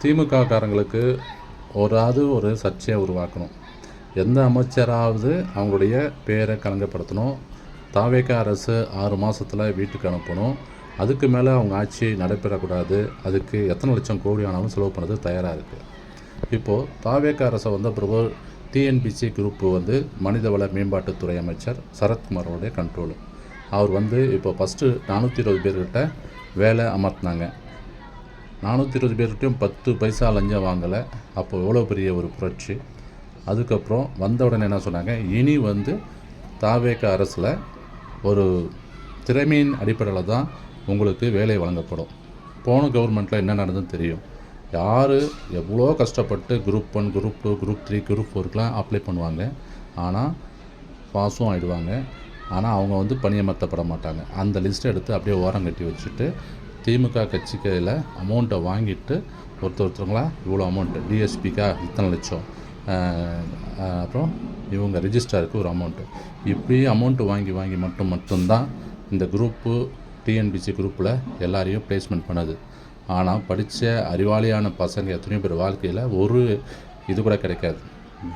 திமுககாரங்களுக்கு ஒரு சர்ச்சையை உருவாக்கணும். எந்த அமைச்சராவது அவங்களுடைய பேரை களங்கப்படுத்தணும். தாவேக அரசு 6 மாதத்தில் வீட்டுக்கு அனுப்பணும். அதுக்கு மேலே அவங்க ஆட்சி நடைபெறக்கூடாது. அதுக்கு எத்தனை லட்சம் கோடி ஆனாலும் செலவு பண்ணுறது தயாராக இருக்குது. இப்போது தாவேக அரசை வந்த பிறகு டிஎன்பிசி குரூப்பு மனிதவள மேம்பாட்டுத்துறை அமைச்சர் சரத்குமாரோடைய கண்ட்ரோலு. அவர் இப்போ ஃபஸ்ட்டு 420 பேர்கிட்ட வேலை அமர்த்தினாங்க. 420 பேர்கிட்டையும் 10 பைசா லஞ்சம் வாங்கலை. அப்போது எவ்வளோ பெரிய ஒரு புரட்சி. அதுக்கப்புறம் வந்த உடனே என்ன சொன்னாங்க, இனி தாவேக அரசில் ஒரு திறமையின் அடிப்படையில் தான் உங்களுக்கு வேலை வழங்கப்படும். போன கவர்மெண்ட்டில் என்ன நடந்ததுன்னு தெரியும். யார் எவ்வளோ கஷ்டப்பட்டு குரூப் 1, குரூப் 2, குரூப் 3, குரூப் 4க்கெலாம் அப்ளை பண்ணுவாங்க. ஆனால் பாஸும் ஆகிடுவாங்க. ஆனால் அவங்க பணியமர்த்தப்பட மாட்டாங்க. அந்த லிஸ்ட்டை எடுத்து அப்படியே ஓரம் கட்டி வச்சுட்டு திமுக கட்சி கையில் அமௌண்ட்டை வாங்கிட்டு ஒருத்தவங்களா இவ்வளோ அமௌண்ட்டு, டிஎஸ்பிக்கா இத்தனை லட்சம், அப்புறம் இவங்க ரிஜிஸ்டருக்கு ஒரு அமௌண்ட்டு, இப்படி அமௌண்ட்டு வாங்கி மட்டும்தான் இந்த குரூப்பு டிஎன்பிசி குரூப்பில் எல்லாரையும் ப்ளேஸ்மெண்ட் பண்ணுது. ஆனால் படித்த அறிவாளியான பசங்க எத்தனையோ பேர் வாழ்க்கையில் ஒரு இது கூட கிடைக்காது.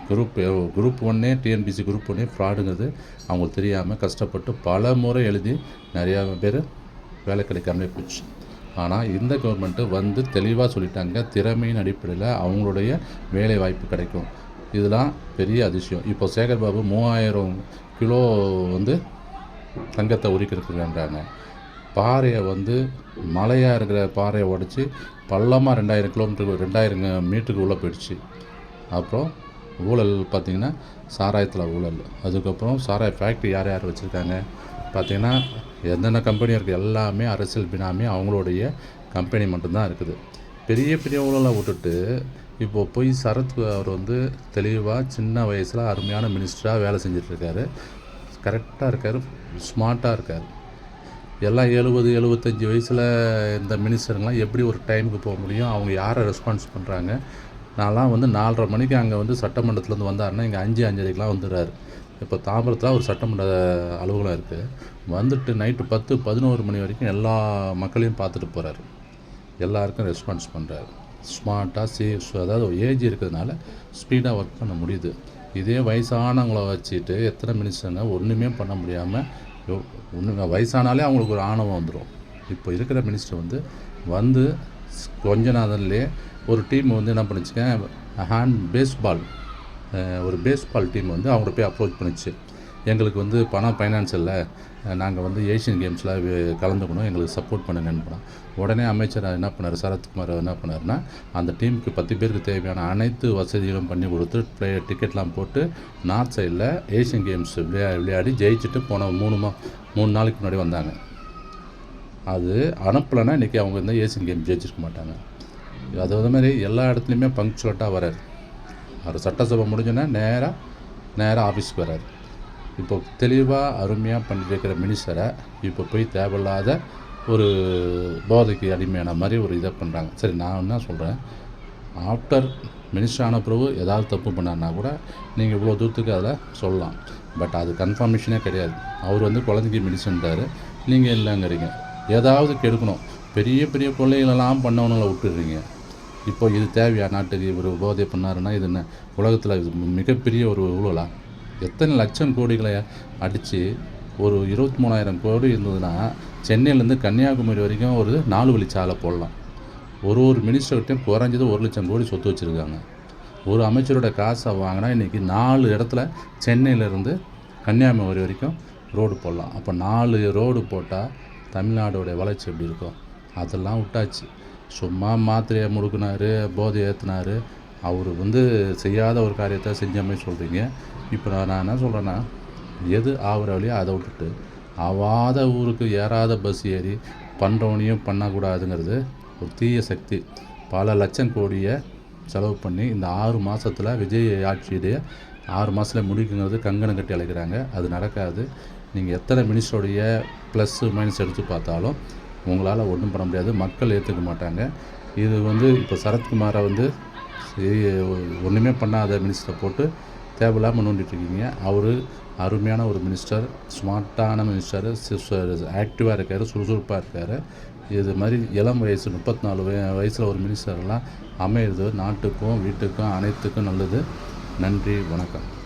குரூப் 1 டிஎன்பிசி குரூப் 1 ஃப்ராடுங்கிறது அவங்களுக்கு தெரியாமல் கஷ்டப்பட்டு பல முறை எழுதி நிறையா பேர் வேலை கிடைக்காமலே போச்சு. ஆனால் இந்த கவர்மெண்ட்டு தெளிவாக சொல்லிட்டாங்க, திறமையின் அடிப்படையில் அவங்களுடைய வேலை வாய்ப்பு கிடைக்கும். இதெல்லாம் பெரிய அதிசயம். இப்போ சேகர் பாபு 3000 கிலோ தங்கத்தை உரிக்கிறதுக்குன்றாங்க. பாறையை மலையாக இருக்கிற பாறையை உடச்சி பள்ளமாக 2000 கிலோமீட்டருக்கு 2000 மீட்டருக்கு உள்ளே போயிடுச்சு. அப்புறம் ஊழல் பார்த்திங்கன்னா சாராயத்தில் ஊழல். அதுக்கப்புறம் சாராய ஃபேக்ட்ரி யார் வச்சுருக்காங்க பார்த்திங்கன்னா எந்தெந்த கம்பெனி இருக்குது எல்லாமே அரசியல் பினாமி அவங்களுடைய கம்பெனி மட்டும்தான் இருக்குது. பெரிய பெரிய ஊழலை விட்டுட்டு இப்போது போய் சரத் அவர் தெளிவாக சின்ன வயசில் அருமையான மினிஸ்டராக வேலை செஞ்சிட்ருக்காரு. கரெக்டாக இருக்கார், ஸ்மார்ட்டாக இருக்கார். எல்லாம் 70-75 வயசில் இந்த மினிஸ்டருங்களாம் எப்படி ஒரு டைமுக்கு போக முடியும்? அவங்க யாரை ரெஸ்பான்ஸ் பண்ணுறாங்க? நான்லாம் 4:30 மணிக்கு அங்கே சட்டமன்றத்துலேருந்து வந்தாருன்னா இங்கே 5-5:30க்கெலாம் வந்துடுறாரு. இப்போ தாம்பரத்தில் ஒரு சட்டமன்ற அலுவலகம் இருக்குது. நைட்டு 10-11 மணி வரைக்கும் எல்லா மக்களையும் பார்த்துட்டு போகிறாரு. எல்லாருக்கும் ரெஸ்பான்ஸ் பண்ணுறாரு. ஸ்மார்ட்டாக அதாவது ஏஜ் இருக்கிறதுனால ஸ்பீடாக ஒர்க் பண்ண முடியுது. இதே வயசானவங்கள வச்சுட்டு எத்தனை மினிஸ்டருங்க ஒன்றுமே பண்ண முடியாமல் வயசானாலே அவங்களுக்கு ஒரு ஆணவம் வந்துடும். இப்போ இருக்கிற மினிஸ்டர் கொஞ்ச நாளிலே ஒரு டீம் என்ன பண்ணிச்சுங்க, ஒரு பேஸ்பால் டீம் அவங்கள போய் அப்ரோச் பண்ணிச்சு. எங்களுக்கு பணம் ஃபைனான்ஸ் இல்லை, நாங்கள் ஏஷியன் கேம்ஸில் கலந்துக்கணும், எங்களுக்கு சப்போர்ட் பண்ணுங்கன்னு போனோம். உடனே அமைச்சர் என்ன பண்ணார், சரத்குமார் என்ன பண்ணார்னா அந்த டீமுக்கு 10 பேருக்கு தேவையான அனைத்து வசதிகளும் பண்ணி கொடுத்து டிக்கெட்லாம் போட்டு நார்த் சைடில் ஏஷியன் கேம்ஸ் விளையாடி ஜெயிச்சுட்டு போன 3 நாளைக்கு முன்னாடி வந்தாங்க. அது அனுப்பலைன்னா இன்றைக்கி அவங்க ஏஷியன் கேம் ஜெயிச்சிருக்க மாட்டாங்க. அது மாதிரி எல்லா இடத்துலையுமே பங்க்சுவலாக வரார். அவர் சட்டசபை முடிஞ்சோன்னா நேராக ஆஃபீஸ்க்கு வரார். இப்போ தெளிவாக அருமையாக பண்ணிட்டு இருக்கிற மினிஸ்டரை இப்போ போய் தேவையில்லாத ஒரு போதைக்கு அடிமையான மாதிரி ஒரு இதை பண்ணுறாங்க. சரி, நான் என்ன சொல்கிறேன், ஆஃப்டர் மினிஸ்டர் ஆன பிறகு ஏதாவது தப்பு பண்ணார்னா கூட நீங்கள் இவ்வளோ தூரத்துக்கு அதில் சொல்லலாம். பட் அது கன்ஃபர்மேஷனே கிடையாது. அவர் குழந்தைக்கு மினிஸ்டர்ன்றார், நீங்கள் இல்லைங்கிறீங்க. ஏதாவது கெடுக்கணும், பெரிய பெரிய கொள்ளைகளெல்லாம் பண்ணவங்களை விட்டுடுறீங்க. இப்போ இது தேவையா நாட்டுக்கு? இவர் போதை பண்ணாருன்னா இது என்ன உலகத்தில் மிகப்பெரிய ஒரு ஊழலா? எத்தனை லட்சம் கோடிகளை அடித்து ஒரு 23,000 கோடி இருந்ததுன்னா சென்னையிலேருந்து கன்னியாகுமரி வரைக்கும் ஒரு 4 வழிச்சாலை போடலாம். ஒரு மினிஸ்டர்கிட்டையும் குறைஞ்சது 1 லட்சம் கோடி சொத்து வச்சுருக்காங்க. ஒரு அமைச்சரோட காசை வாங்கினா இன்றைக்கி 4 இடத்துல சென்னையிலேருந்து கன்னியாகுமரி வரைக்கும் ரோடு போடலாம். அப்போ 4 ரோடு போட்டால் தமிழ்நாடோடைய வளர்ச்சி எப்படி இருக்கும்? அதெல்லாம் விட்டாச்சு. சும்மா மாத்திரையை முடுக்கினார், போதை ஏற்றினார். அவர் செய்யாத ஒரு காரியத்தை செஞ்ச மாதிரி சொல்கிறீங்க. இப்போ நான் என்ன சொல்கிறேன்னா, எது ஆகிற வழியோ அதை விட்டுட்டு ஆவாத ஊருக்கு ஏறாத பஸ் ஏறி பண்ணுறவனையும் பண்ணக்கூடாதுங்கிறது ஒரு தீய சக்தி. பல லட்சம் கோடியை செலவு பண்ணி இந்த 6 மாதத்தில் விஜய் ஆட்சியுடைய 6 மாதத்தில் முடிக்குங்கிறது கங்கணம் கட்டி அழைக்கிறாங்க. அது நடக்காது. நீங்கள் எத்தனை மினிஸ்டருடைய ப்ளஸ் மைனஸ் எடுத்து பார்த்தாலும் உங்களால் ஒன்றும் பண்ண முடியாது. மக்கள் ஏற்றுக்க மாட்டாங்க. இது இப்போ சரத்குமாரை ஒன்றுமே பண்ணாத மினிஸ்டரை போட்டு தேவையில்லாமல் நோண்டிட்டுருக்கீங்க. அவர் அருமையான ஒரு மினிஸ்டர், ஸ்மார்ட்டான மினிஸ்டர், ஆக்டிவாக இருக்கார், சுறுசுறுப்பாக இருக்கார். இது மாதிரி இளம் வயசு 34 வயசில் ஒரு மினிஸ்டர்லாம் அமையிறது நாட்டுக்கும் வீட்டுக்கும் அனைத்துக்கும் நல்லது. நன்றி, வணக்கம்.